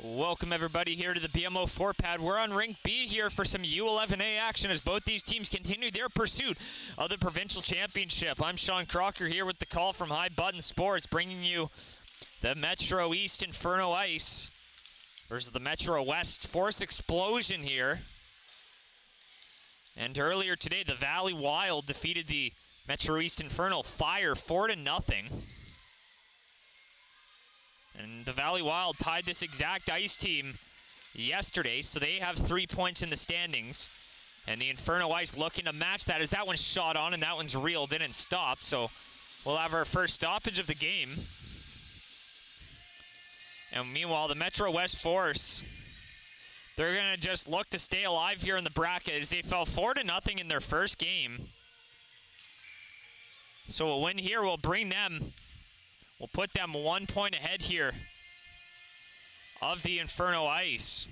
Welcome everybody here to the BMO 4 pad. We're on rink B here for some U11A action as both these teams continue their pursuit of the provincial championship. I'm Sean Crocker here with the call from High Button Sports, bringing you the Metro East Inferno Ice versus the Metro West Force Explosion here. And earlier today, the Valley Wild defeated the Metro East Inferno Fire 4-0. And the Valley Wild tied this exact ice team yesterday, so they have 3 points in the standings. And the Inferno Ice looking to match that as that one's shot on and that one's reeled in and stopped. So we'll have our first stoppage of the game. And meanwhile, the Metro West Force, they're going to just look to stay alive here in the bracket as they fell 4-0 in their first game. So a win here will bring them, we'll put them 1 point ahead here of the Inferno Ice.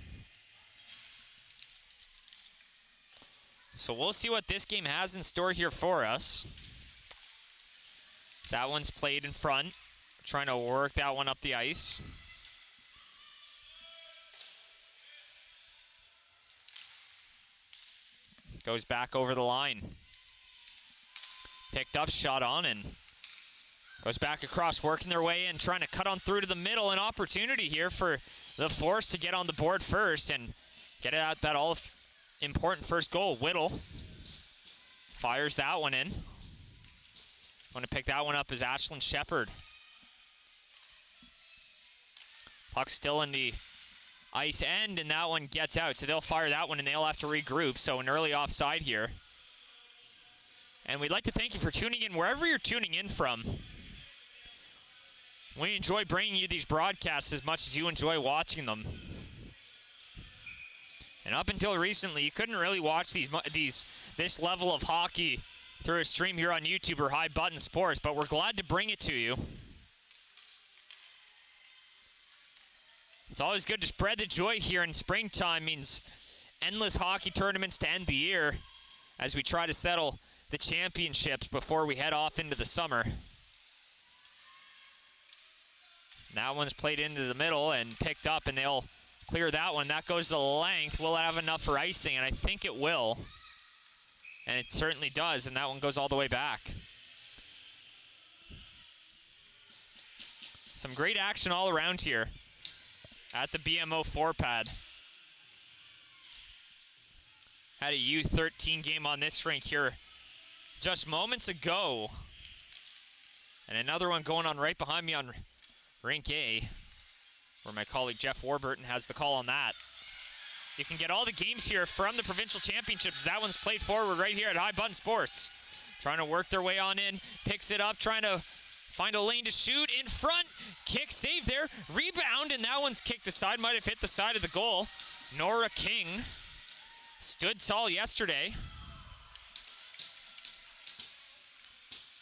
So we'll see what this game has in store here for us. That one's played in front, trying to work that one up the ice. Goes back over the line. Picked up, shot on, and goes back across, working their way in, trying to cut on through to the middle. An opportunity here for the Force to get on the board first and get out that all-important first goal. Whittle fires that one in. Want to pick that one up is Ashlyn Shepard. Puck still in the ice end, and that one gets out. So they'll fire that one, and they'll have to regroup. So an early offside here. And we'd like to thank you for tuning in wherever you're tuning in from. We enjoy bringing you these broadcasts as much as you enjoy watching them. And up until recently, you couldn't really watch this level of hockey through a stream here on YouTube or High Button Sports, but we're glad to bring it to you. It's always good to spread the joy here in springtime. Means endless hockey tournaments to end the year as we try to settle the championships before we head off into the summer. That one's played into the middle and picked up, and they'll clear that one. That goes the length. Will it have enough for icing? And I think it will. And it certainly does, and that one goes all the way back. Some great action all around here at the BMO 4 pad. Had a U13 game on this rink here just moments ago. And another one going on right behind me on Rink A, where my colleague Jeff Warburton has the call on that. You can get all the games here from the provincial championships. That one's played forward right here at High Button Sports. Trying to work their way on in, picks it up, trying to find a lane to shoot in front. Kick save there, rebound, and that one's kicked aside. Might have hit the side of the goal. Nora King stood tall yesterday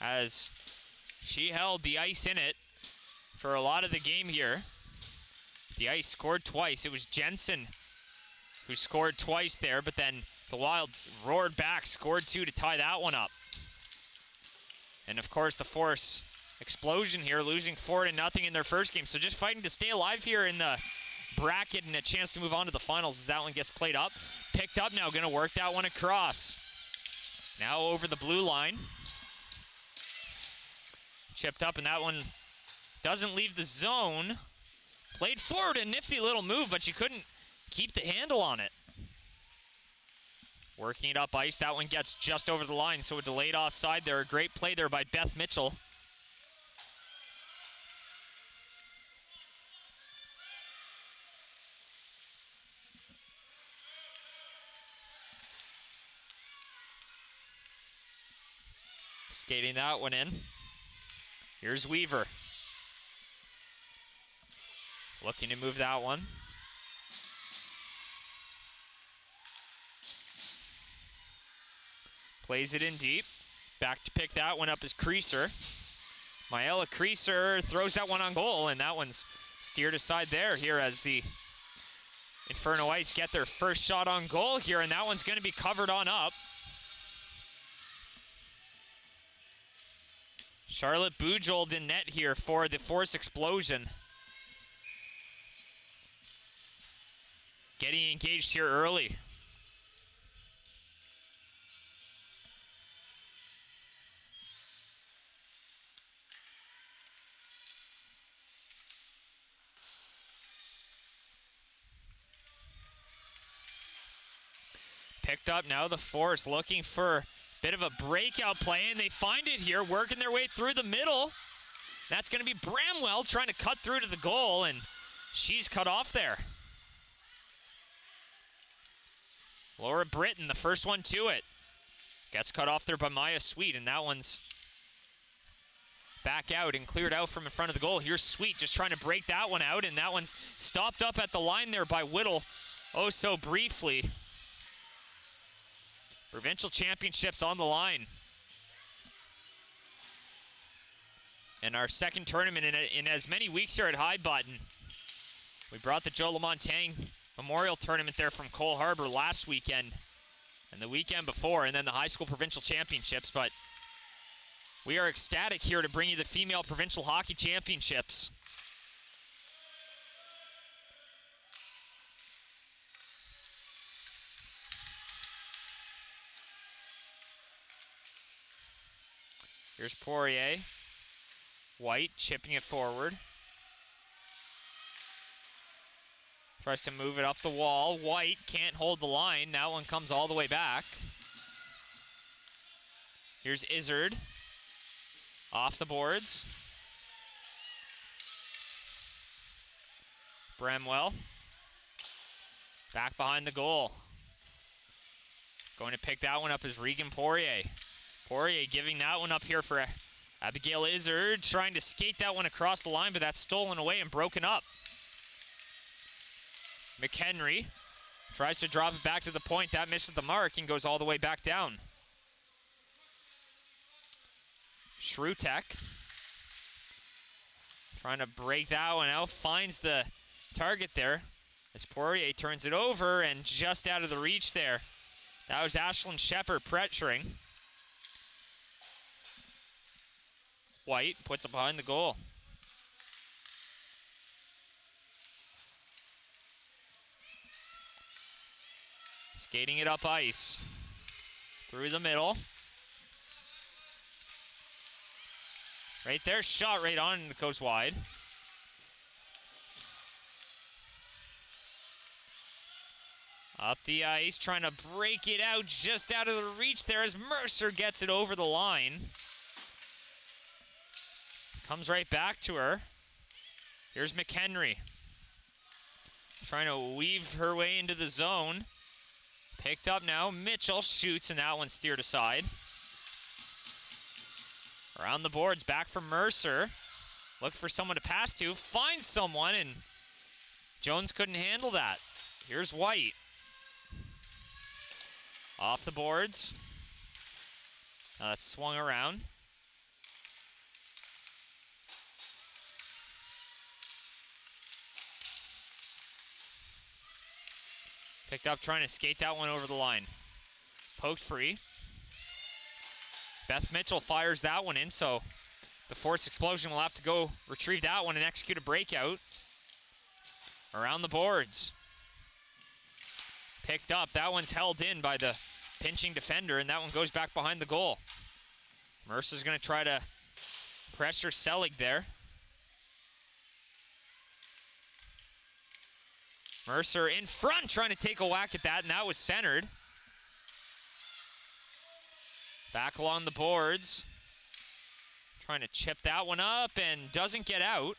as she held the ice in it for a lot of the game here. The Ice scored twice. It was Jensen who scored twice there, but then the Wild roared back, scored two to tie that one up. And of course the Force Explosion here, losing 4-0 in their first game. So just fighting to stay alive here in the bracket and a chance to move on to the finals as that one gets played up. Picked up now, gonna work that one across. Now over the blue line. Chipped up, and that one doesn't leave the zone. Played forward, a nifty little move, but you couldn't keep the handle on it. Working it up ice, that one gets just over the line, so a delayed offside there. A great play there by Beth Mitchell. Skating that one in. Here's Weaver. Looking to move that one. Plays it in deep. Back to pick that one up is Creaser. Maela Creaser throws that one on goal, and that one's steered aside there here as the Inferno Ice get their first shot on goal here, and that one's going to be covered on up. Charlotte Bujold in net here for the Force Explosion. getting engaged here early. Picked up now, the Force looking for a bit of a breakout play, and they find it here, working their way through the middle. That's going to be Bramwell trying to cut through to the goal, and she's cut off there. Laura Britton, the first one to it. Gets cut off there by Maya Sweet, and that one's back out and cleared out from in front of the goal. Here's Sweet just trying to break that one out, and that one's stopped up at the line there by Whittle oh so briefly. Provincial championships on the line. And our second tournament in as many weeks here at High Button. We brought the Joe Lamontagne Memorial Tournament there from Cole Harbour last weekend and the weekend before, and then the high school provincial championships. But we are ecstatic here to bring you the female provincial hockey championships. Here's Poirier. White chipping it forward. Tries to move it up the wall. White can't hold the line. That one comes all the way back. Here's Izzard. Off the boards. Bramwell. Back behind the goal. Going to pick that one up is Regan Poirier. Poirier giving that one up here for Abigail Izzard, trying to skate that one across the line, but that's stolen away and broken up. McHenry tries to drop it back to the point. That misses the mark and goes all the way back down. Shrutek trying to break that one out, finds the target there as Poirier turns it over and just out of the reach there. That was Ashlyn Shepard pressuring. White puts it behind the goal. Skating it up ice. Through the middle. Right there, shot right on and it goes wide. Up the ice, trying to break it out just out of the reach there as Mercer gets it over the line. Comes right back to her. Here's McHenry. Trying to weave her way into the zone. Picked up now. Mitchell shoots, and that one steered aside. Around the boards, back from Mercer. Look for someone to pass to. Finds someone, and Jones couldn't handle that. Here's White. Off the boards. Now that's swung around. Picked up trying to skate that one over the line. Poked free. Beth Mitchell fires that one in, so the Force Explosion will have to go retrieve that one and execute a breakout. Around the boards. Picked up. That one's held in by the pinching defender, and that one goes back behind the goal. Mercer's going to try to pressure Selig there. Mercer in front, trying to take a whack at that, and that was centered. Back along the boards. Trying to chip that one up and doesn't get out.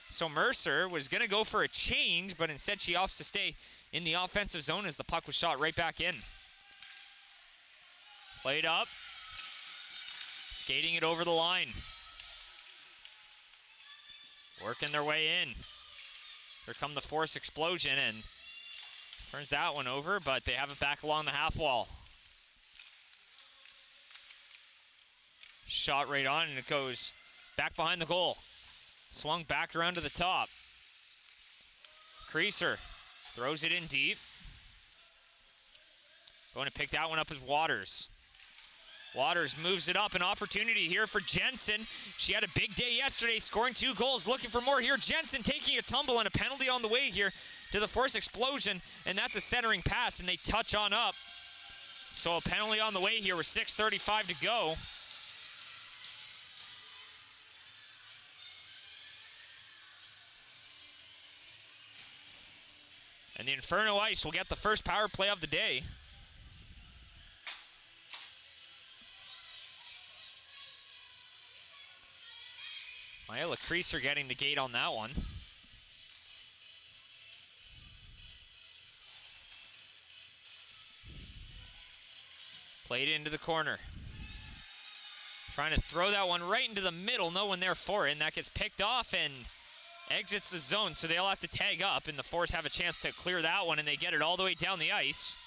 So Mercer was going to go for a change, but instead she opts to stay in the offensive zone as the puck was shot right back in. Played up. Skating it over the line. Working their way in. Here come the Force Explosion and turns that one over, but they have it back along the half wall. Shot right on, and it goes back behind the goal. Swung back around to the top. Creaser throws it in deep. Going to pick that one up as Waters. Waters moves it up. An opportunity here for Jensen. She had a big day yesterday, scoring 2 goals. Looking for more here. Jensen taking a tumble and a penalty on the way here. to the force explosion, and that's a centering pass, and they touch on up. So a penalty on the way here with 6:35 to go. And the Inferno Ice will get the first power play of the day. Maela Creaser getting the gate on that one. Played into the corner. Trying to throw that one right into the middle. No one there for it, and that gets picked off and exits the zone, so they'll have to tag up, and the Force have a chance to clear that one, and they get it all the way down the ice.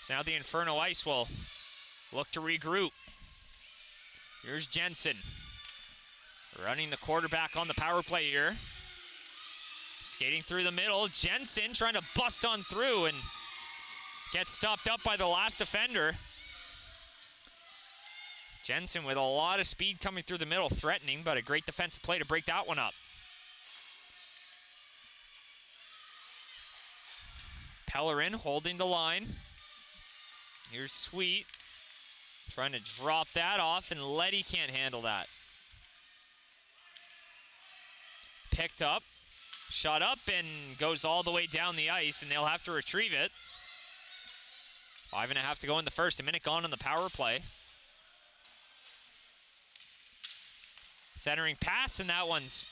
So now the Inferno Ice will look to regroup. Here's Jensen. Running the quarterback on the power play here. Skating through the middle. Jensen trying to bust on through and gets stopped up by the last defender. Jensen with a lot of speed coming through the middle, threatening, but a great defensive play to break that one up. Pellerin holding the line. Here's Sweet. Trying to drop that off, and Letty can't handle that. Picked up, shot up, and goes all the way down the ice, and they'll have to retrieve it. 5.5 to go in the first, a minute gone on the power play. Centering pass, and that one's,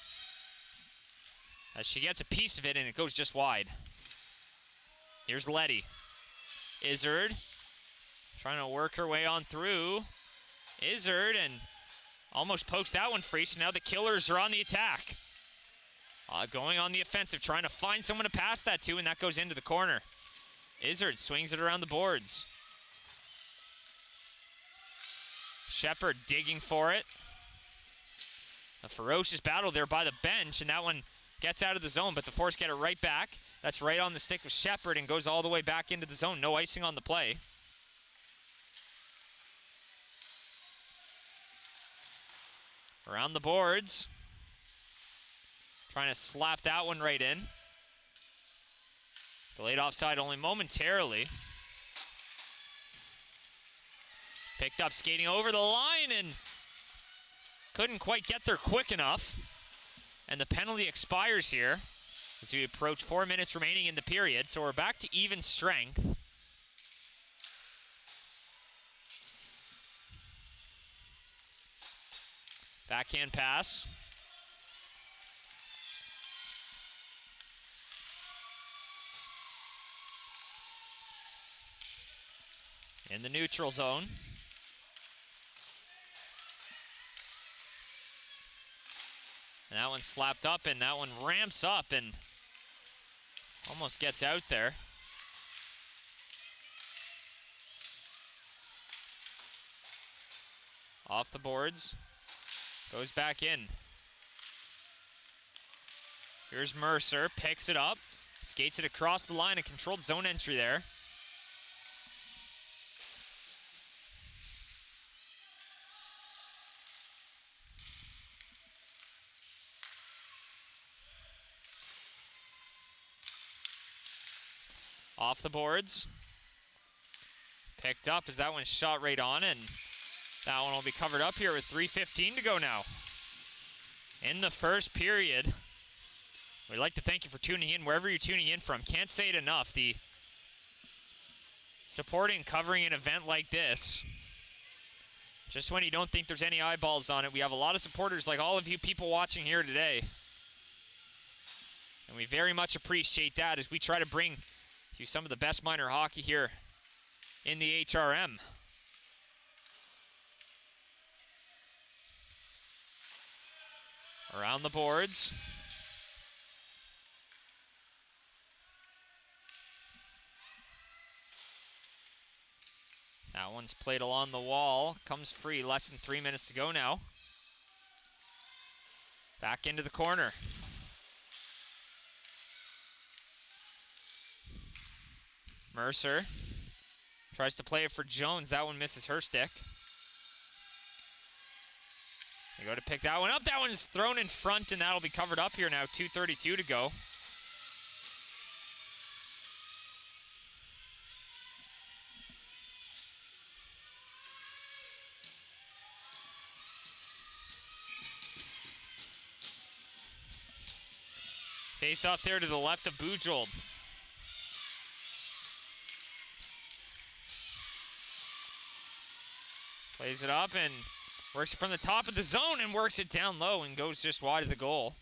as she gets a piece of it, and it goes just wide. Here's Letty. Izzard trying to work her way on through. Izzard, and almost pokes that one free, so now the Killers are on the attack. Going on the offensive, trying to find someone to pass that to, and that goes into the corner. Izzard swings it around the boards. Shepard digging for it. A ferocious battle there by the bench, and that one gets out of the zone, but the Force get it right back. That's right on the stick of Shepard and goes all the way back into the zone. No icing on the play. Around the boards. Trying to slap that one right in. Delayed offside only momentarily. Picked up skating over the line and couldn't quite get there quick enough. And the penalty expires here as we approach 4 minutes remaining in the period. So we're back to even strength. Backhand pass. In the neutral zone. And that one slapped up, and that one ramps up and almost gets out there. Off the boards. Goes back in. Here's Mercer, picks it up, skates it across the line, a controlled zone entry there. Off the boards. Picked up as that one shot right on, and that one will be covered up here with 3:15 to go now. In the first period. We'd like to thank you for tuning in wherever you're tuning in from. Can't say it enough. The supporting, covering an event like this, just when you don't think there's any eyeballs on it, we have a lot of supporters like all of you people watching here today. And we very much appreciate that as we try to bring you some of the best minor hockey here in the HRM. Around the boards. That one's played along the wall. Comes free. Less than 3 minutes to go now. Back into the corner. Mercer tries to play it for Jones. That one misses her stick. They go to pick that one up. That one's thrown in front, and that'll be covered up here now. 2:32 to go. Face off there to the left of Bujold. Plays it up and works from the top of the zone and works it down low and goes just wide of the goal.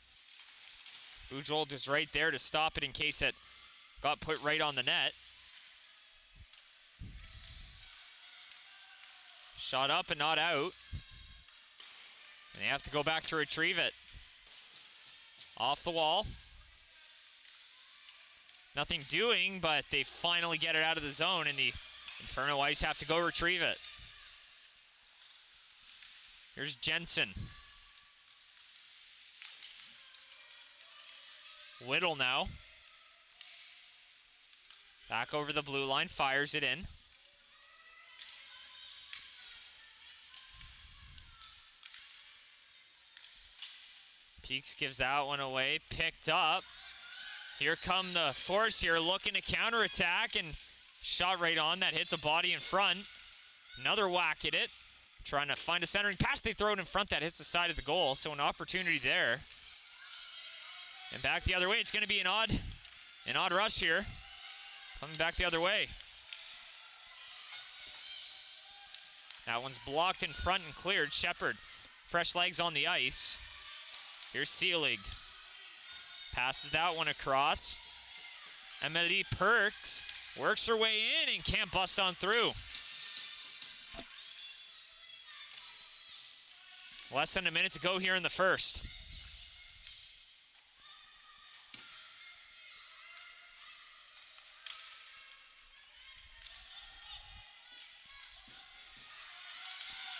Bujold is right there to stop it in case it got put right on the net. Shot up and not out. And they have to go back to retrieve it. Off the wall. Nothing doing, but they finally get it out of the zone, and the Inferno Ice have to go retrieve it. Here's Jensen. Whittle now. Back over the blue line, fires it in. Peaks gives that one away, picked up. Here come the Force here, looking to counterattack, and shot right on. That hits a body in front. Another whack at it. Trying to find a centering pass. They throw it in front. That hits the side of the goal, so an opportunity there. And back the other way. It's going to be an odd rush here. Coming back the other way. That one's blocked in front and cleared. Shepard, fresh legs on the ice. Here's Seelig. Passes that one across. Emily Perks works her way in and can't bust on through. Less than a minute to go here in the first.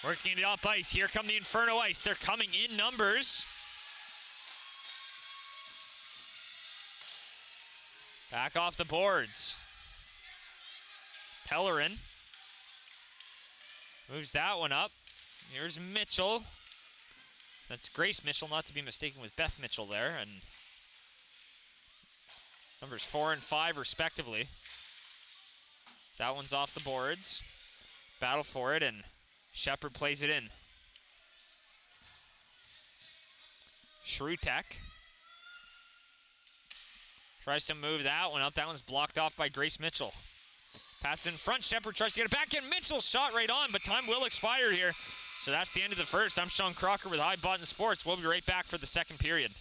Working it up ice. Here come the Inferno Ice. They're coming in numbers. Back off the boards. Pellerin moves that one up. Here's Mitchell. That's Grace Mitchell, not to be mistaken with Beth Mitchell there. And numbers 4 and 5 respectively. That one's off the boards. Battle for it, and Shepard plays it in. Shrutek tries to move that one up. That one's blocked off by Grace Mitchell. Pass in front. Shepard tries to get it back in. Mitchell shot right on, but time will expire here. So that's the end of the first. I'm Sean Crocker with High Button Sports. We'll be right back for the second period.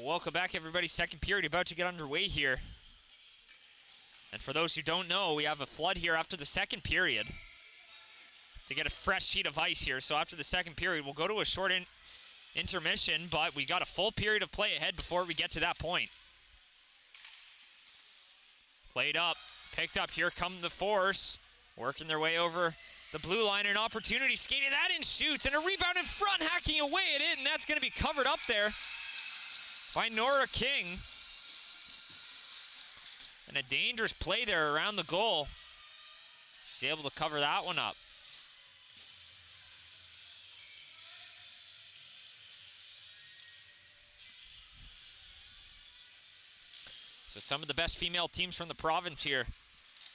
Welcome back, everybody. Second period about to get underway here. And for those who don't know, we have a flood here after the second period to get a fresh sheet of ice here. So after the second period, we'll go to a short intermission, but we got a full period of play ahead before we get to that point. Played up, picked up. Here come the Force, working their way over the blue line. An opportunity, skating that in, shoots, and a rebound in front, hacking away at it, and that's going to be covered up there by Nora King. And a dangerous play there around the goal. She's able to cover that one up. So some of the best female teams from the province here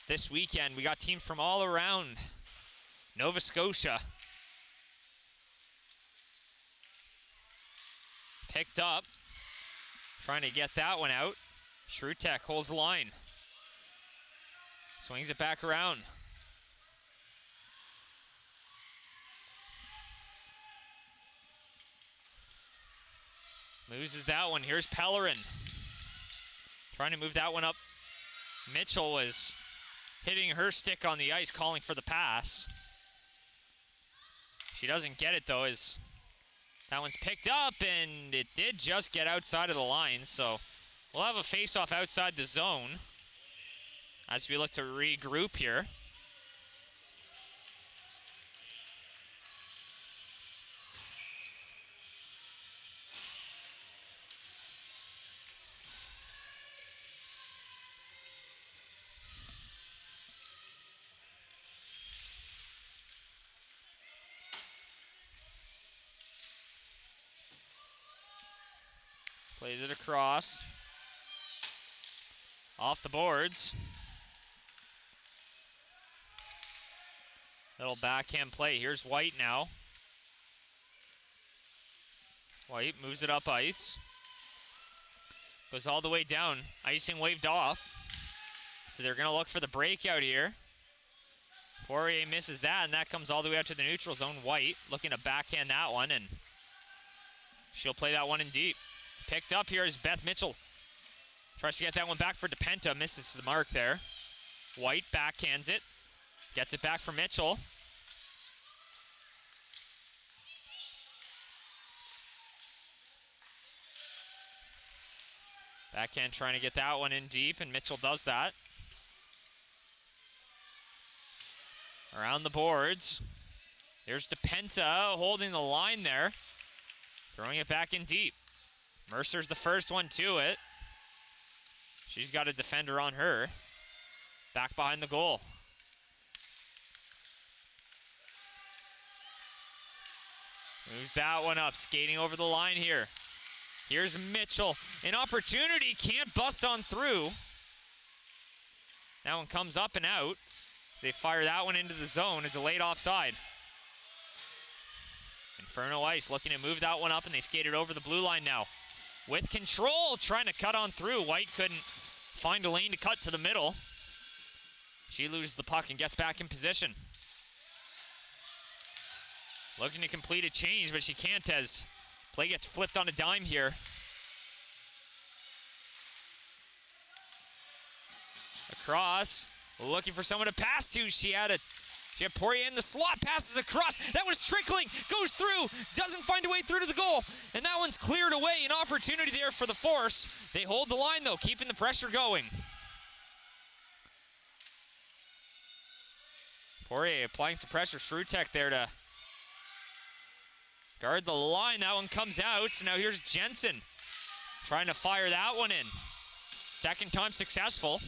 this weekend. We got teams from all around Nova Scotia. Picked up. Trying to get that one out. Shrutek holds the line. Swings it back around. Loses that one. Here's Pellerin. Trying to move that one up. Mitchell was hitting her stick on the ice, calling for the pass. She doesn't get it, though, as that one's picked up, and it did just get outside of the line, so we'll have a face-off outside the zone as we look to regroup here. Plays it across. Off the boards. Little backhand play. Here's White now. White moves it up ice. Goes all the way down. Icing waved off. So they're going to look for the breakout here. Poirier misses that, and that comes all the way out to the neutral zone. White looking to backhand that one, and she'll play that one in deep. Picked up here is Beth Mitchell. Tries to get that one back for DePenta. Misses the mark there. White backhands it. Gets it back for Mitchell. Backhand trying to get that one in deep, and Mitchell does that. Around the boards. Here's DePenta holding the line there. Throwing it back in deep. Mercer's the first one to it. She's got a defender on her. Back behind the goal. Moves that one up, skating over the line here. Here's Mitchell. An opportunity, can't bust on through. That one comes up and out. So they fire that one into the zone, a delayed offside. Inferno Ice looking to move that one up, and they skate it over the blue line now. With control, trying to cut on through. White couldn't find a lane to cut to the middle. She loses the puck and gets back in position. Looking to complete a change, but she can't as play gets flipped on a dime here. Across, looking for someone to pass to. She had Poirier in the slot, passes across. That was trickling, goes through, doesn't find a way through to the goal. And that one's cleared away. An opportunity there for the Force. They hold the line, though, keeping the pressure going. Poirier applying some pressure. Shrutech there to guard the line. That one comes out. So now here's Jensen trying to fire that one in. Second time successful.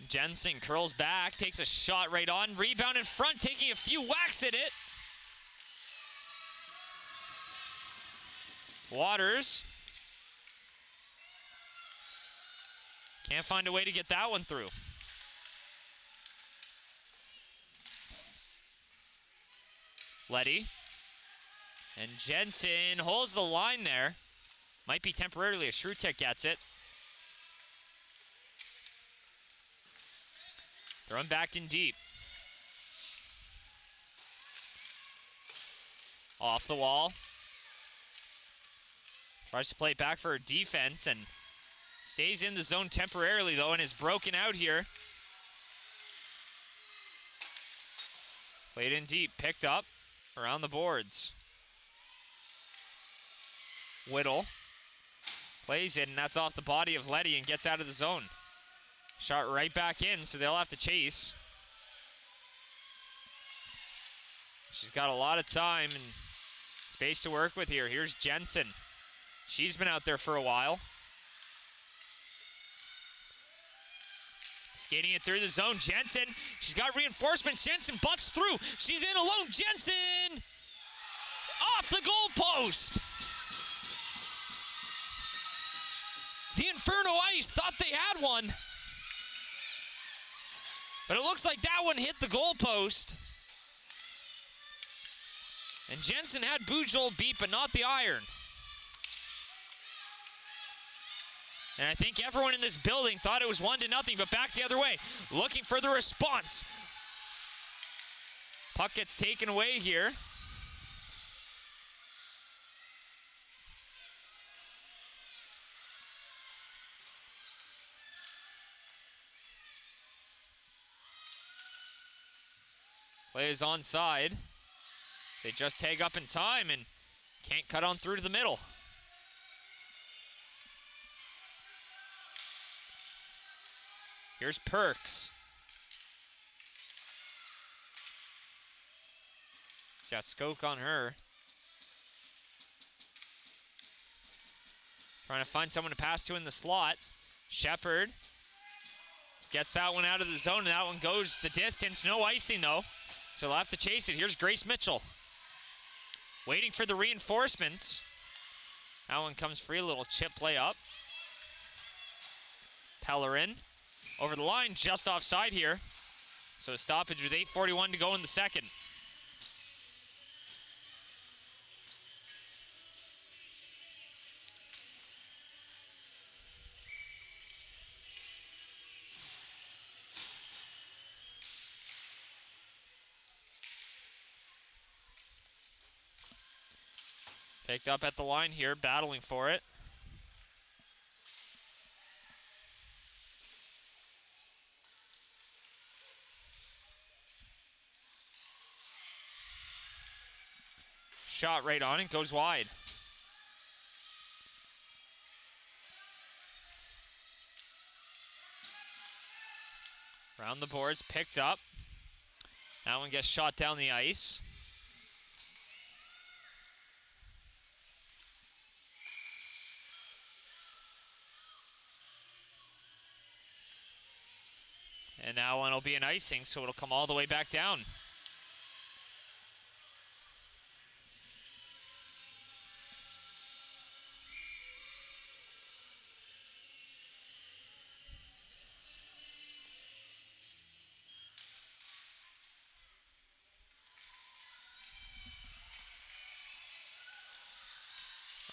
Jensen curls back, takes a shot right on. Rebound in front, taking a few whacks at it. Waters. Can't find a way to get that one through. Letty. And Jensen holds the line there. Might be temporarily as Shrutech gets it. Thrown back in deep. Off the wall. Tries to play it back for her defense and stays in the zone temporarily, though, and is broken out here. Played in deep, picked up around the boards. Whittle plays it, and that's off the body of Letty and gets out of the zone. Shot right back in, so they'll have to chase. She's got a lot of time and space to work with here. Here's Jensen. She's been out there for a while. Skating it through the zone. Jensen, she's got reinforcements. Jensen butts through. She's in alone. Jensen! Off the goalpost! The Inferno Ice thought they had one. But it looks like that one hit the goalpost. And Jensen had Bujold beat, but not the iron. And I think everyone in this building thought it was 1-0, but back the other way. Looking for the response. Puck gets taken away here. Play is onside. They just tag up in time and can't cut on through to the middle. Here's Perks. Jaskoke on her. Trying to find someone to pass to in the slot. Shepard gets that one out of the zone, and that one goes the distance. No icing, though, so they'll have to chase it. Here's Grace Mitchell. Waiting for the reinforcements. That one comes free, a little chip play up. Pellerin over the line, just offside here. So a stoppage with 8:41 to go in the second. Picked up at the line here, battling for it. Shot right on it, goes wide. Around the boards, picked up. That one gets shot down the ice. And that one will be an icing, so it'll come all the way back down.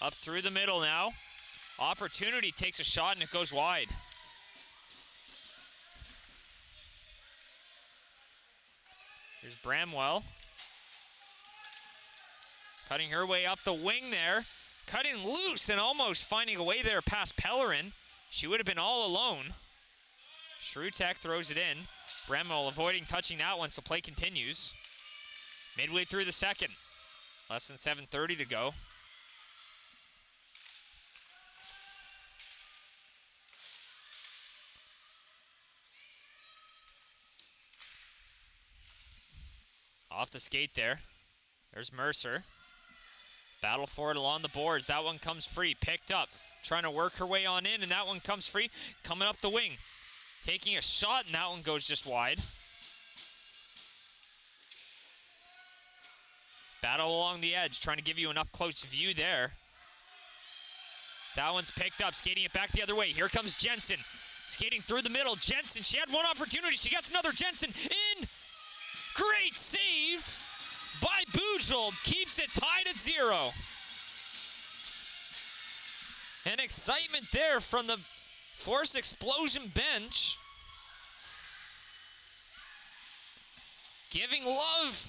Up through the middle now. Opportunity takes a shot and it goes wide. Here's Bramwell. Cutting her way up the wing there. Cutting loose and almost finding a way there past Pellerin. She would have been all alone. Shrutek throws it in. Bramwell avoiding touching that one, so play continues. Midway through the second. Less than 7:30 to go. Off the skate there. There's Mercer. Battle for it along the boards. That one comes free. Picked up. Trying to work her way on in, and that one comes free. Coming up the wing. Taking a shot, and that one goes just wide. Battle along the edge. Trying to give you an up-close view there. That one's picked up. Skating it back the other way. Here comes Jensen. Skating through the middle. Jensen, she had one opportunity. She gets another. Jensen in. Great save by Bujold. Keeps it tied at 0. And excitement there from the Force Explosion bench. Giving love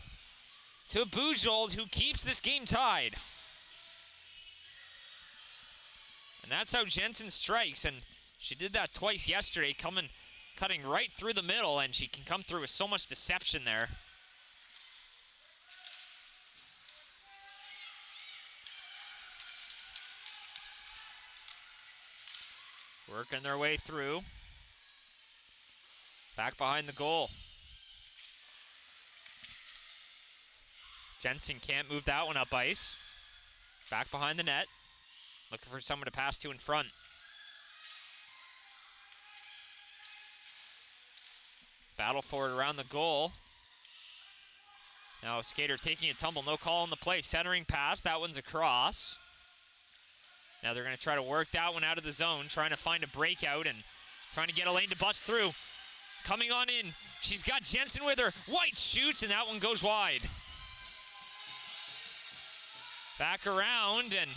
to Bujold, who keeps this game tied. And that's how Jensen strikes. And she did that twice yesterday, cutting right through the middle, and she can come through with so much deception there. Working their way through. Back behind the goal. Jensen can't move that one up ice. Back behind the net. Looking for someone to pass to in front. Battle for it around the goal. Now skater taking a tumble, no call on the play. Centering pass, that one's across. Now they're going to try to work that one out of the zone, trying to find a breakout and trying to get a lane to bust through. Coming on in, she's got Jensen with her. White shoots, and that one goes wide. Back around, and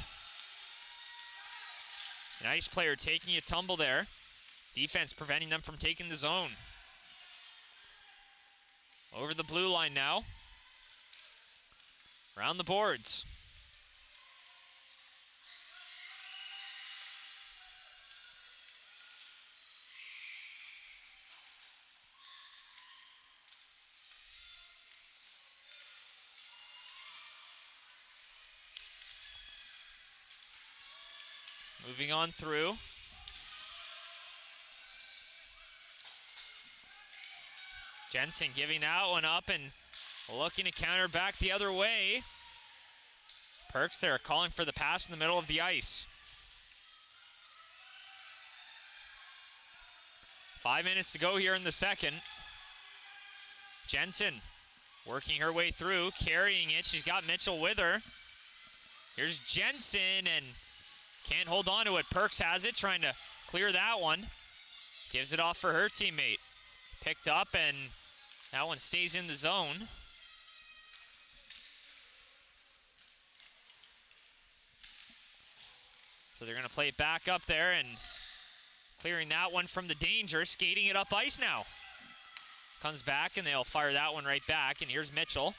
an ice player taking a tumble there. Defense preventing them from taking the zone. Over the blue line now. around the boards. Moving on through. Jensen giving that one up and looking to counter back the other way. Perks there calling for the pass in the middle of the ice. 5 minutes to go here in the second. Jensen working her way through, carrying it. She's got Mitchell with her. Here's Jensen and can't hold on to it. Perks has it, trying to clear that one. Gives it off for her teammate. Picked up and that one stays in the zone. So they're going to play it back up there and clearing that one from the danger, skating it up ice now. Comes back and they'll fire that one right back, and here's Mitchell.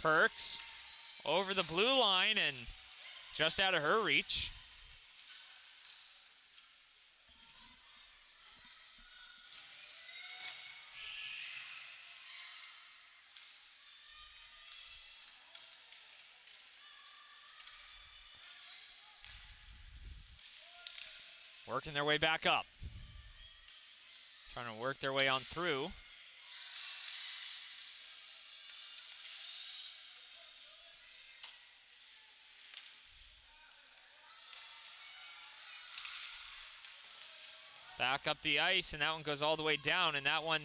Perks over the blue line and just out of her reach. Working their way back up. Trying to work their way on through. Back up the ice, and that one goes all the way down, and that one,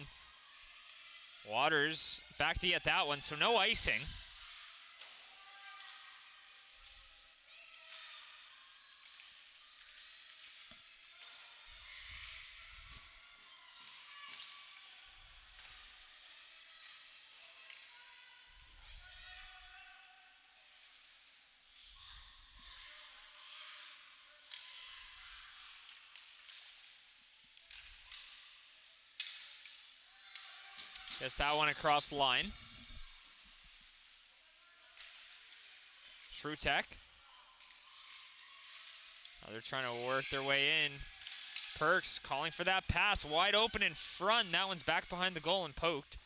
Waters back to get that one, so no icing. Gets that one across the line. Shrutek. Now they're trying to work their way in. Perks calling for that pass. Wide open in front. That one's back behind the goal and poked.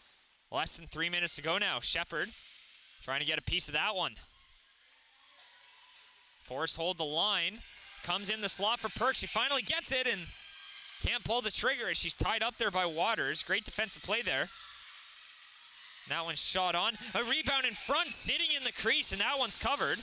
Less than 3 minutes to go now. Shepard trying to get a piece of that one. Force hold the line. Comes in the slot for Perks. She finally gets it and can't pull the trigger as she's tied up there by Waters. Great defensive play there. That one's shot on. A rebound in front, sitting in the crease, and that one's covered.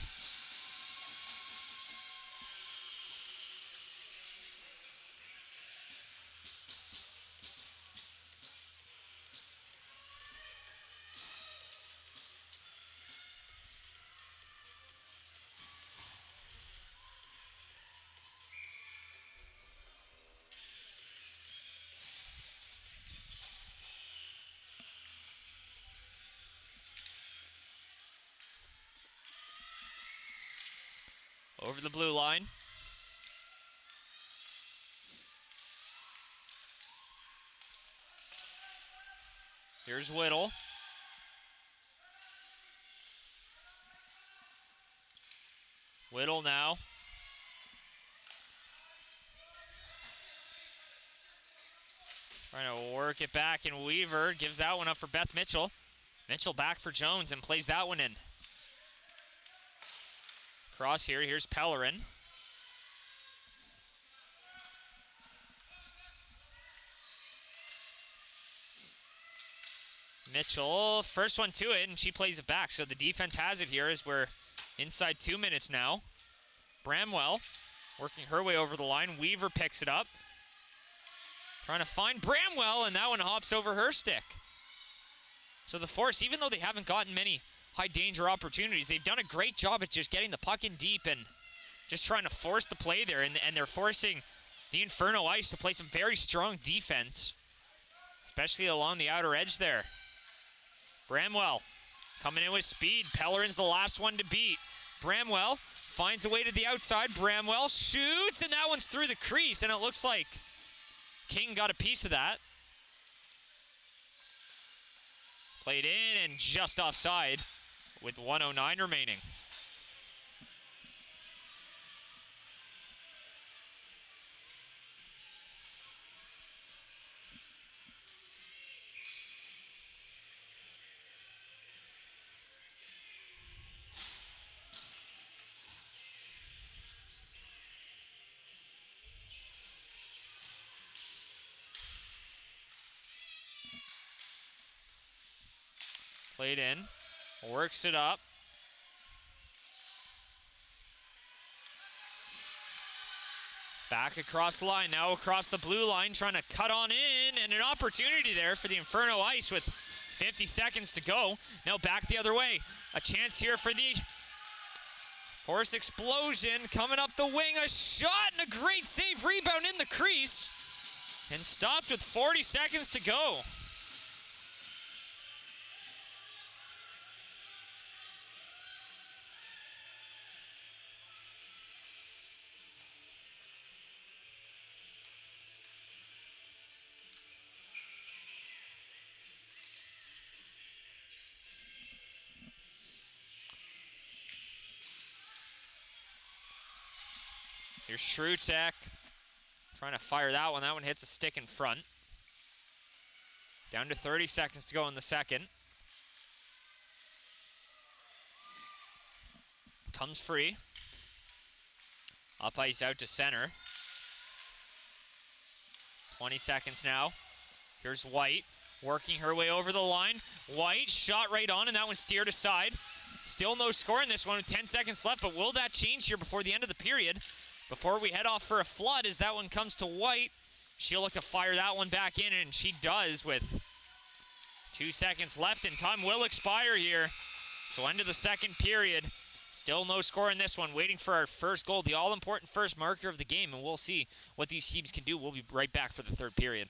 Over the blue line. Here's Whittle. Whittle now. Trying to work it back, and Weaver gives that one up for Beth Mitchell. Mitchell back for Jones and plays that one in. Cross here, here's Pellerin. Mitchell, first one to it, and she plays it back. So the defense has it here as we're inside 2 minutes now. Bramwell working her way over the line. Weaver picks it up. Trying to find Bramwell, and that one hops over her stick. So the Force, even though they haven't gotten many high danger opportunities, they've done a great job at just getting the puck in deep and just trying to force the play there, and they're forcing the Inferno Ice to play some very strong defense, especially along the outer edge there. Bramwell coming in with speed. Pellerin's the last one to beat. Bramwell finds a way to the outside. Bramwell shoots, and that one's through the crease, and it looks like King got a piece of that. Played in and just offside with 1:09 remaining. Played in, works it up. Back across the line, now across the blue line, trying to cut on in, and an opportunity there for the Inferno Ice with 50 seconds to go. Now back the other way. A chance here for the Force Explosion coming up the wing. A shot and a great save, rebound in the crease, and stopped with 40 seconds to go. Here's Shruzek trying to fire that one. That one hits a stick in front. Down to 30 seconds to go in the second. Comes free. Up ice out to center. 20 seconds now. Here's White working her way over the line. White shot right on, and that one steered aside. Still no score in this one with 10 seconds left, but will that change here before the end of the period? Before we head off for a flood, as that one comes to White, she'll look to fire that one back in, and she does with 2 seconds left, and time will expire here. So end of the second period. Still no score in this one, waiting for our first goal, the all-important first marker of the game, and we'll see what these teams can do. We'll be right back for the third period.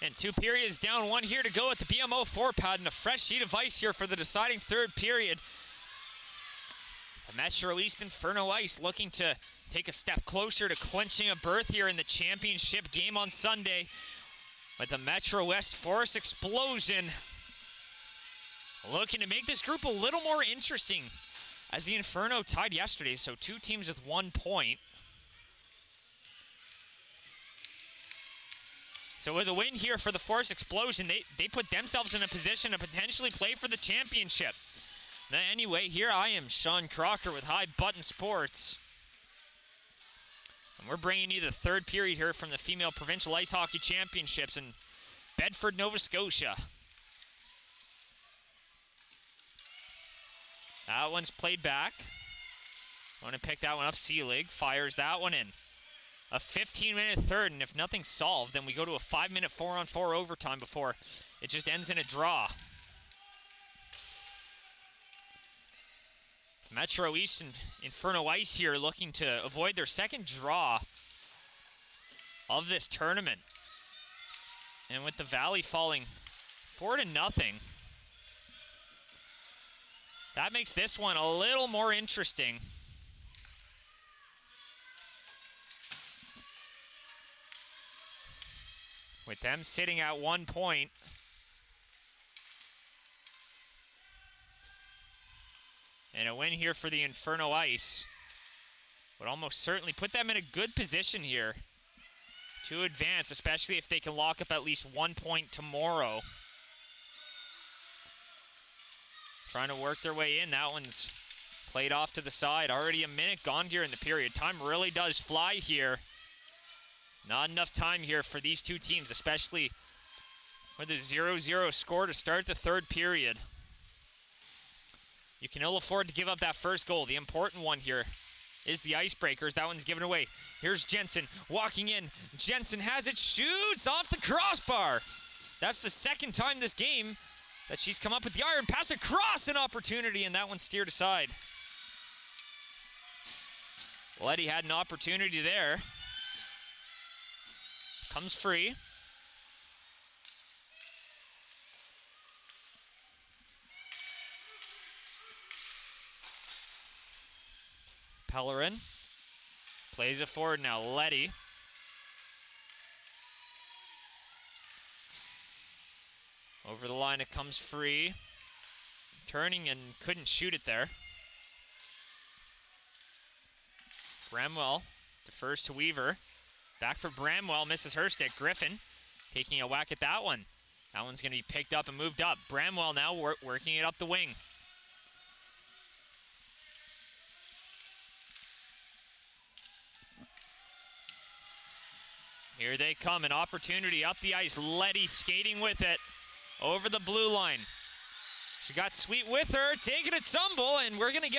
And 2 periods down, 1 here to go at the BMO 4 pad, and a fresh sheet of ice here for the deciding 3rd period. The Metro East Inferno Ice looking to take a step closer to clinching a berth here in the championship game on Sunday, with the Metro West Forest Explosion looking to make this group a little more interesting, as the Inferno tied yesterday, so 2 teams with 1 point. So with a win here for the Forest Explosion, they put themselves in a position to potentially play for the championship. Now, anyway, here I am, Sean Crocker with High Button Sports. And we're bringing you the 3rd period here from the Female Provincial Ice Hockey Championships in Bedford, Nova Scotia. That one's played back. Want to pick that one up. Seelig fires that one in. A 15-minute third, and if nothing's solved, then we go to a 5-minute 4-on-4 overtime before it just ends in a draw. Metro East and Inferno Ice here looking to avoid their 2nd draw of this tournament. And with the Valley falling 4-0, that makes this one a little more interesting. With them sitting at 1 point. And a win here for the Inferno Ice would almost certainly put them in a good position here to advance, especially if they can lock up at least 1 point tomorrow. Trying to work their way in. That one's played off to the side. Already a minute gone here in the period. Time really does fly here. Not enough time here for these 2 teams, especially with a 0-0 score to start the 3rd period. You can ill afford to give up that first goal. The important one here is the icebreakers. That one's given away. Here's Jensen walking in. Jensen has it, shoots off the crossbar. That's the 2nd time this game that she's come up with the iron pass across, an opportunity, and that one steered aside. Letty had an opportunity there. Comes free. Pellerin plays it forward now. Letty. Over the line, it comes free. Turning and couldn't shoot it there. Bramwell defers to Weaver. Back for Bramwell, misses her stick. Griffin taking a whack at that one. That one's going to be picked up and moved up. Bramwell now working it up the wing. Here they come, an opportunity up the ice. Letty skating with it over the blue line. She got Sweet with her, taking a tumble, and we're going to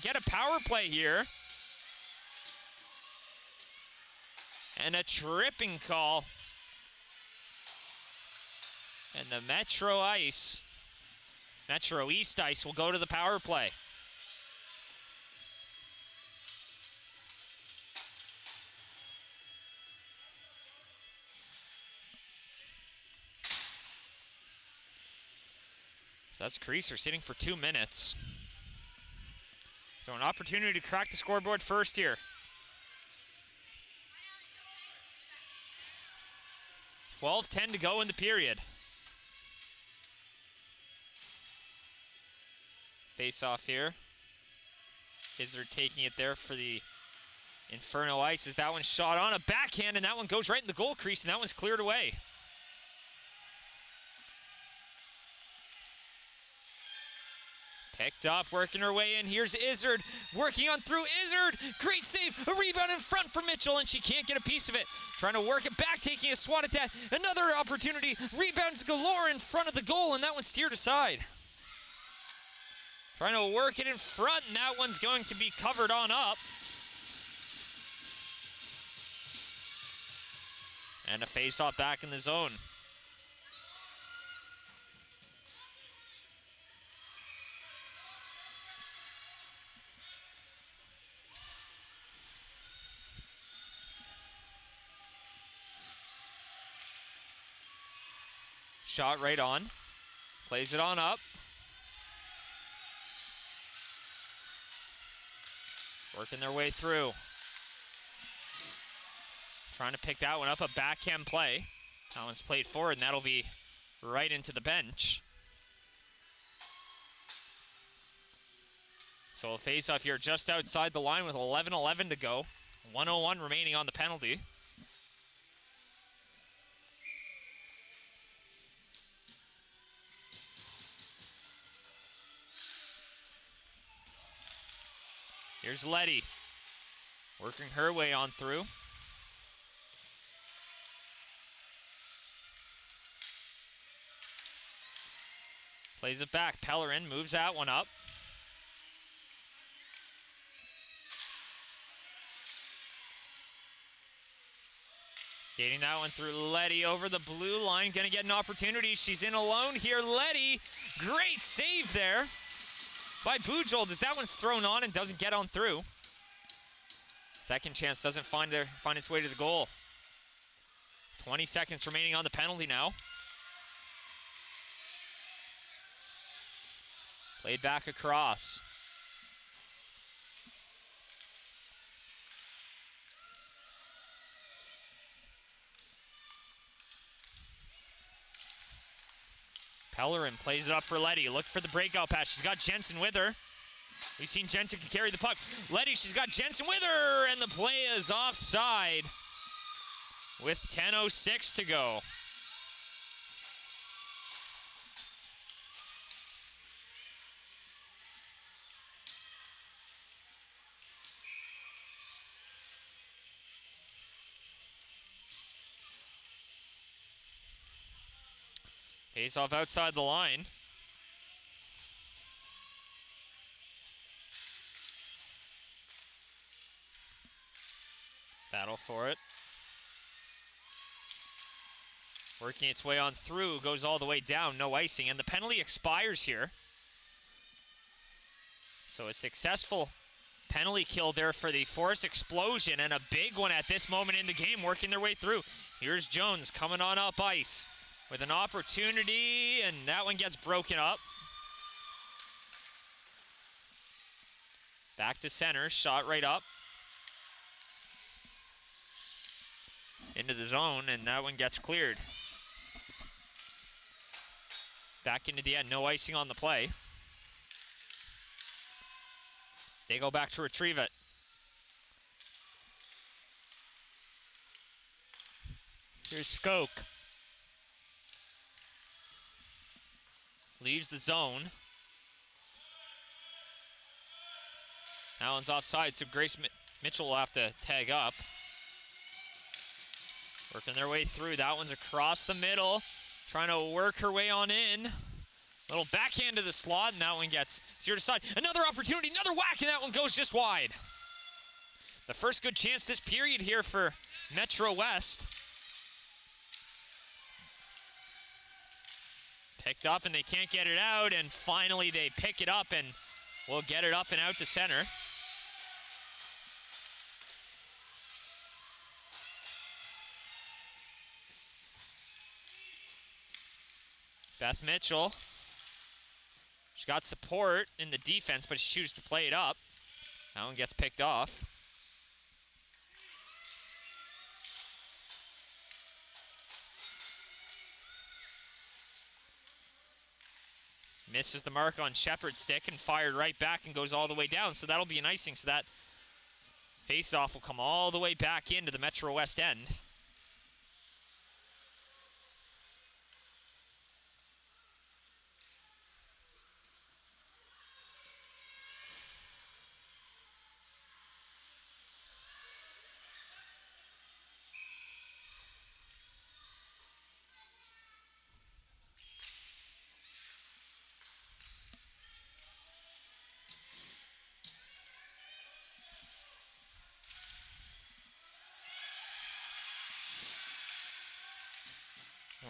get a power play here. And a tripping call. And the Metro East Ice will go to the power play. So that's Creaser sitting for 2 minutes. So an opportunity to crack the scoreboard first here. 12:10 to go in the period. Face off here. Izzard taking it there for the Inferno Ice as that one's shot on a backhand, and that one goes right in the goal crease, and that one's cleared away. Picked up, working her way in. Here's Izzard, working on through. Izzard, great save, a rebound in front for Mitchell, and she can't get a piece of it. Trying to work it back, taking a swat at that. Another opportunity, rebounds galore in front of the goal, and that one steered aside. Trying to work it in front, and that one's going to be covered on up. And a face-off back in the zone. shot right on. Plays it on up. Working their way through. Trying to pick that one up, a backhand play. That one's played forward, and that'll be right into the bench. So a face-off here just outside the line with 11:11 to go. 1:01 remaining on the penalty. Here's Letty, working her way on through. Plays it back. Pellerin moves that one up. Skating that one through Letty over the blue line. Gonna get an opportunity. She's in alone here. Letty, great save there by Bujold as that one's thrown on and doesn't get on through. Second chance doesn't find its way to the goal. 20 seconds remaining on the penalty now. Played back across. Pellerin plays it up for Letty. Look for the breakout pass. She's got Jensen with her. We've seen Jensen can carry the puck. Letty, she's got Jensen with her, and the play is offside with 10:06 to go. Face off outside the line. Battle for it. Working its way on through, goes all the way down, no icing, and the penalty expires here. So a successful penalty kill there for the Force Explosion, and a big one at this moment in the game, working their way through. Here's Jones coming on up ice with an opportunity, and that one gets broken up. Back to center, shot right up. Into the zone, and that one gets cleared. Back into the end, no icing on the play. They go back to retrieve it. Here's Skoke. Leaves the zone. That one's offside, so Grace Mitchell will have to tag up. Working their way through. That one's across the middle. Trying to work her way on in. Little backhand to the slot, and that one gets zeroed aside. Another opportunity, another whack, and that one goes just wide. The first good chance this period here for Metro West. Picked up, and they can't get it out, and finally they pick it up, and will get it up and out to center. Beth Mitchell. She got support in the defense, but she chooses to play it up. That one gets picked off. Misses the mark on Shepard's stick and fired right back and goes all the way down. So that'll be an icing. So that face-off will come all the way back into the Metro West end.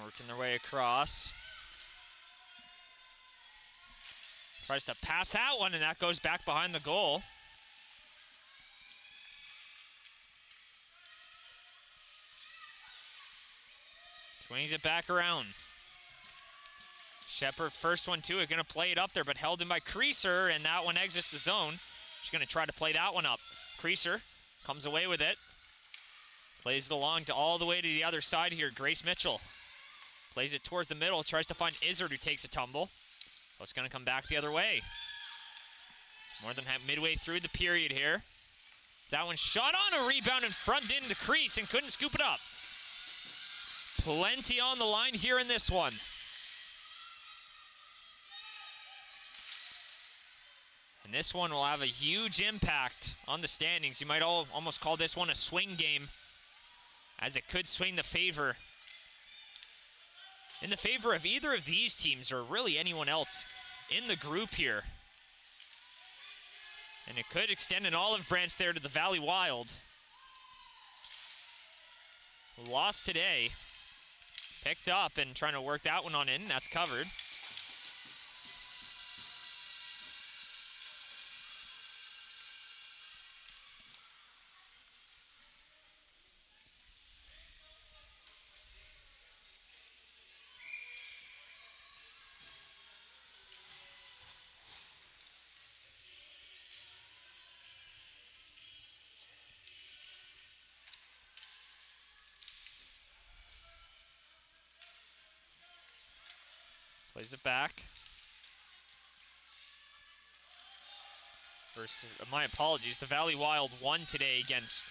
Working their way across. Tries to pass that one, and that goes back behind the goal. Swings it back around. Shepard, first one too, going to play it up there, but held in by Creaser, and that one exits the zone. She's going to try to play that one up. Creaser comes away with it. Plays it along to all the way to the other side here. Grace Mitchell plays it towards the middle, tries to find Izzard, who takes a tumble. Oh, it's going to come back the other way. More than midway through the period here. That one shot on a rebound and front into the crease and couldn't scoop it up. Plenty on the line here in this one. And this one will have a huge impact on the standings. You might almost call this one a swing game, as it could swing the favor in the favor of either of these teams, or really anyone else in the group here. And it could extend an olive branch there to the Valley Wild. Lost today. Picked up and trying to work that one on in. That's covered. Plays it back. My apologies. The Valley Wild won today against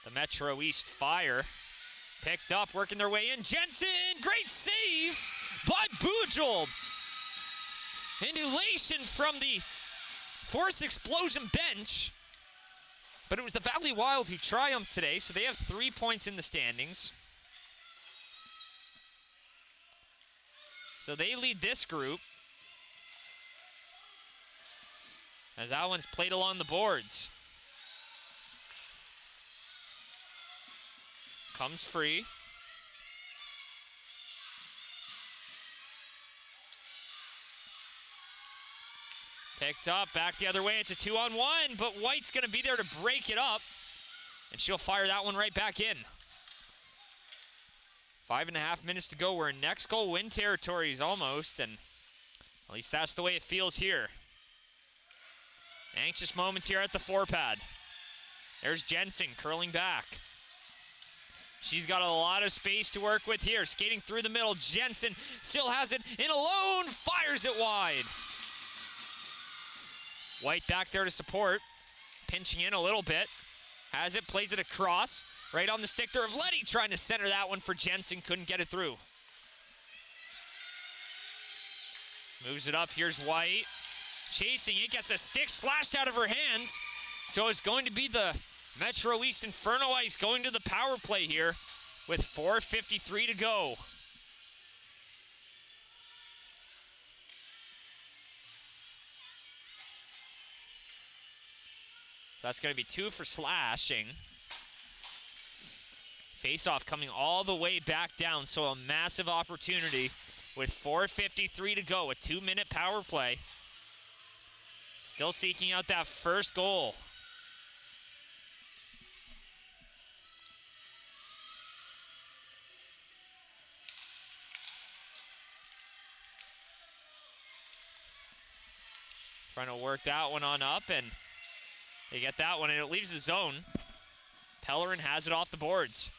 the Metro East Fire. Picked up, working their way in. Jensen, great save by Bujold. An elation from the Force Explosion bench. But it was the Valley Wild who triumphed today, so they have 3 points in the standings. So they lead this group, as that one's played along the boards. Comes free. Picked up, back the other way. It's a 2-on-1, but White's going to be there to break it up, and she'll fire that one right back in. 5.5 minutes to go. We're in next goal win territories almost, and at least that's the way it feels here. Anxious moments here at the 4-pad. There's Jensen curling back. She's got a lot of space to work with here. Skating through the middle. Jensen still has it in alone. Fires it wide. White back there to support. Pinching in a little bit. Has it, plays it across. Right on the stick there of Letty, trying to center that one for Jensen. Couldn't get it through. Moves it up. Here's White. Chasing it. Gets a stick slashed out of her hands. So it's going to be the Metro East Inferno Ice going to the power play here with 4:53 to go. So that's going to be 2 for slashing. Face-off coming all the way back down, so a massive opportunity with 4:53 to go, a 2-minute power play. Still seeking out that first goal. Trying to work that one on up, and they get that one, and it leaves the zone. Pellerin has it off the boards.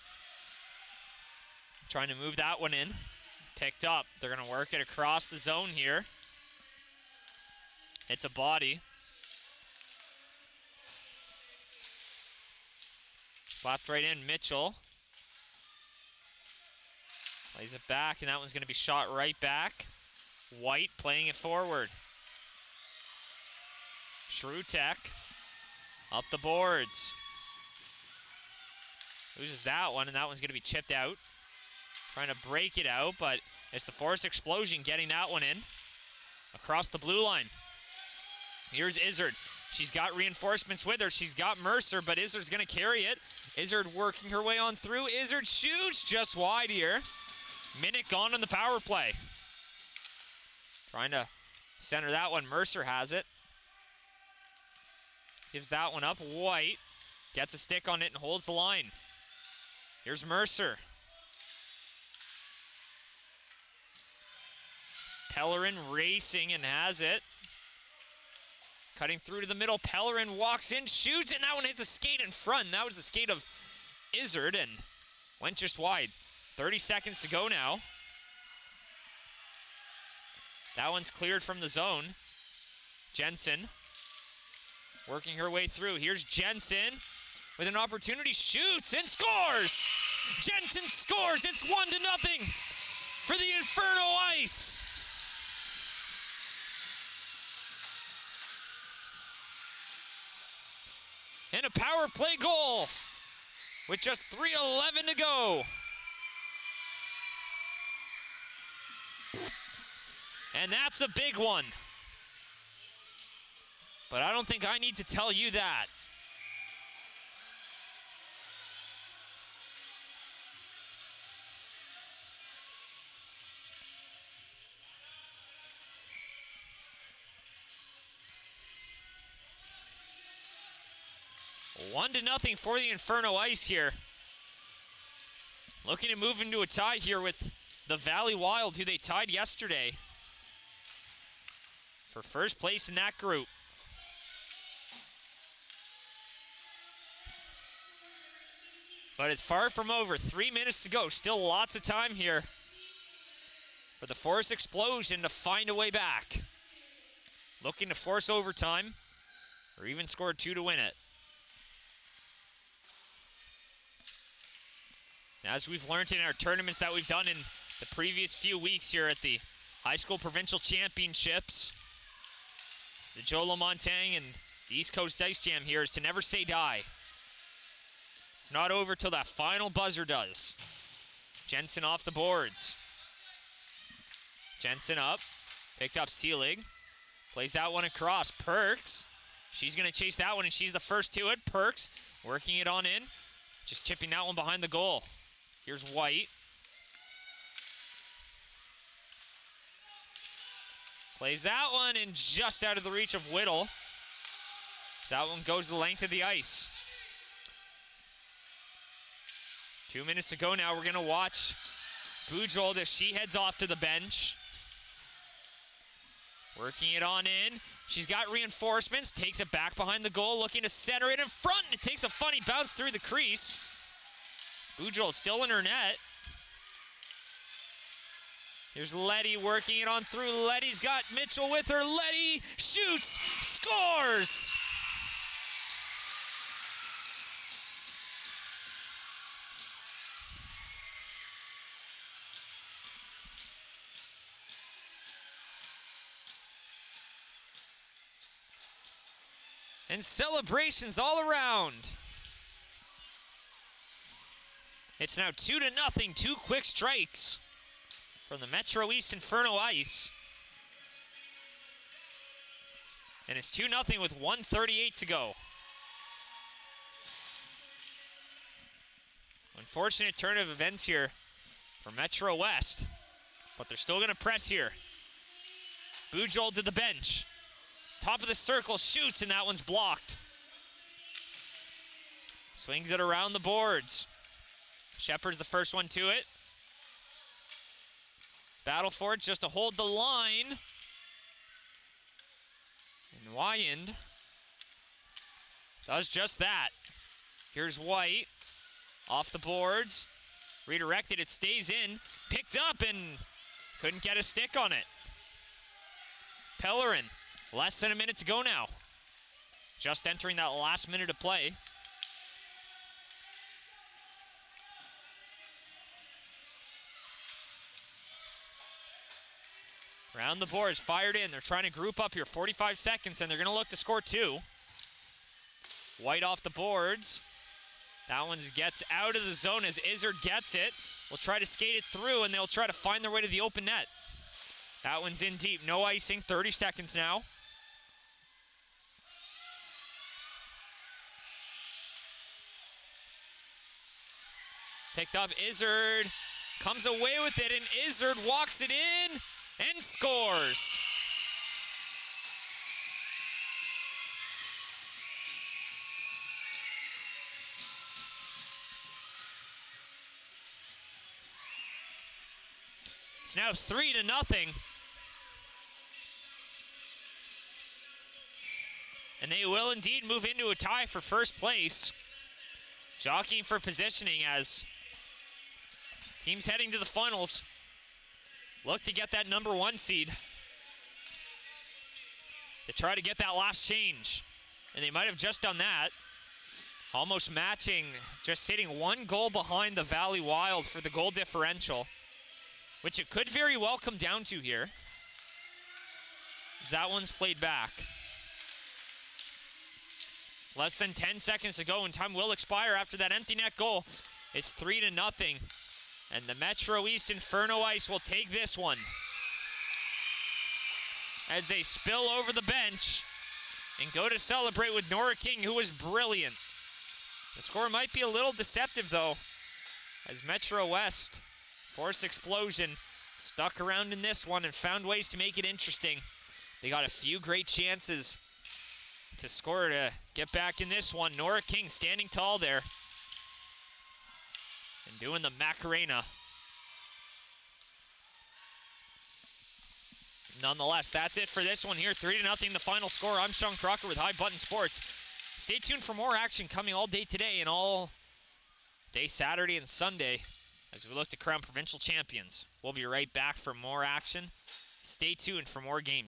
Trying to move that one in. Picked up. They're going to work it across the zone here. It's a body. Slapped right in. Mitchell plays it back, and that one's going to be shot right back. White playing it forward. Shrutek up the boards. Loses that one, and that one's going to be chipped out. Trying to break it out, but it's the Force Explosion getting that one in. Across the blue line. Here's Izzard. She's got reinforcements with her. She's got Mercer, but Izzard's going to carry it. Izzard working her way on through. Izzard shoots just wide here. Minute gone on the power play. Trying to center that one. Mercer has it. Gives that one up. White gets a stick on it and holds the line. Here's Mercer. Pellerin racing and has it. Cutting through to the middle, Pellerin walks in, shoots, and that one hits a skate in front. That was the skate of Izzard and went just wide. 30 seconds to go now. That one's cleared from the zone. Jensen working her way through. Here's Jensen with an opportunity, shoots and scores! Jensen scores, it's 1-0 for the Inferno Ice. And a power play goal with just 3:11 to go. And that's a big one. But I don't think I need to tell you that. One to nothing for the Inferno Ice here. Looking to move into a tie here with the Valley Wild, who they tied yesterday for first place in that group. But it's far from over. 3 minutes to go. Still lots of time here for the Force Explosion to find a way back. Looking to force overtime or even score 2 to win it. As we've learned in our tournaments that we've done in the previous few weeks here at the High School Provincial Championships, the Joe Lamontagne and the East Coast Ice Jam here is to never say die. It's not over till that final buzzer does. Jensen off the boards. Jensen up, picked up Seelig, plays that one across. Perks, she's going to chase that one, and she's the first to it. Perks working it on in, just chipping that one behind the goal. Here's White. Plays that one and just out of the reach of Whittle. That one goes the length of the ice. 2 minutes to go now. We're going to watch Bujold as she heads off to the bench. Working it on in. She's got reinforcements. Takes it back behind the goal. Looking to center it in front. And it takes a funny bounce through the crease. Bujold still in her net. Here's Letty working it on through. Letty's got Mitchell with her. Letty shoots, scores! And celebrations all around. It's now 2-0, 2 quick strikes from the Metro East Inferno Ice. And it's 2-0 with 1:38 to go. Unfortunate turn of events here for Metro West, but they're still going to press here. Bujold to the bench. Top of the circle, shoots, and that one's blocked. Swings it around the boards. Shepard's the first one to it. Battle for it just to hold the line. And Wyand does just that. Here's White. Off the boards. Redirected, it stays in. Picked up and couldn't get a stick on it. Pellerin, less than a minute to go now. Just entering that last minute of play. Around the boards, fired in. They're trying to group up here. 45 seconds, and they're going to look to score 2. White off the boards. That one gets out of the zone as Izzard gets it. Will try to skate it through, and they'll try to find their way to the open net. That one's in deep. No icing. 30 seconds now. Picked up Izzard. Comes away with it, and Izzard walks it in and scores. It's now 3-0. And they will indeed move into a tie for first place. Jockeying for positioning as teams heading to the finals look to get that number 1 seed to try to get that last change. And they might have just done that. Almost matching, just sitting 1 goal behind the Valley Wild for the goal differential, which it could very well come down to here. That one's played back. Less than 10 seconds to go, and time will expire after that empty net goal. It's 3-0, and the Metro East Inferno Ice will take this one as they spill over the bench and go to celebrate with Nora King, who was brilliant. The score might be a little deceptive, though, as Metro West, Force Explosion, stuck around in this one and found ways to make it interesting. They got a few great chances to score to get back in this one. Nora King standing tall there and doing the Macarena. Nonetheless, that's it for this one here. 3-0, the final score. I'm Sean Crocker with High Button Sports. Stay tuned for more action coming all day today and all day Saturday and Sunday as we look to crown provincial champions. We'll be right back for more action. Stay tuned for more games.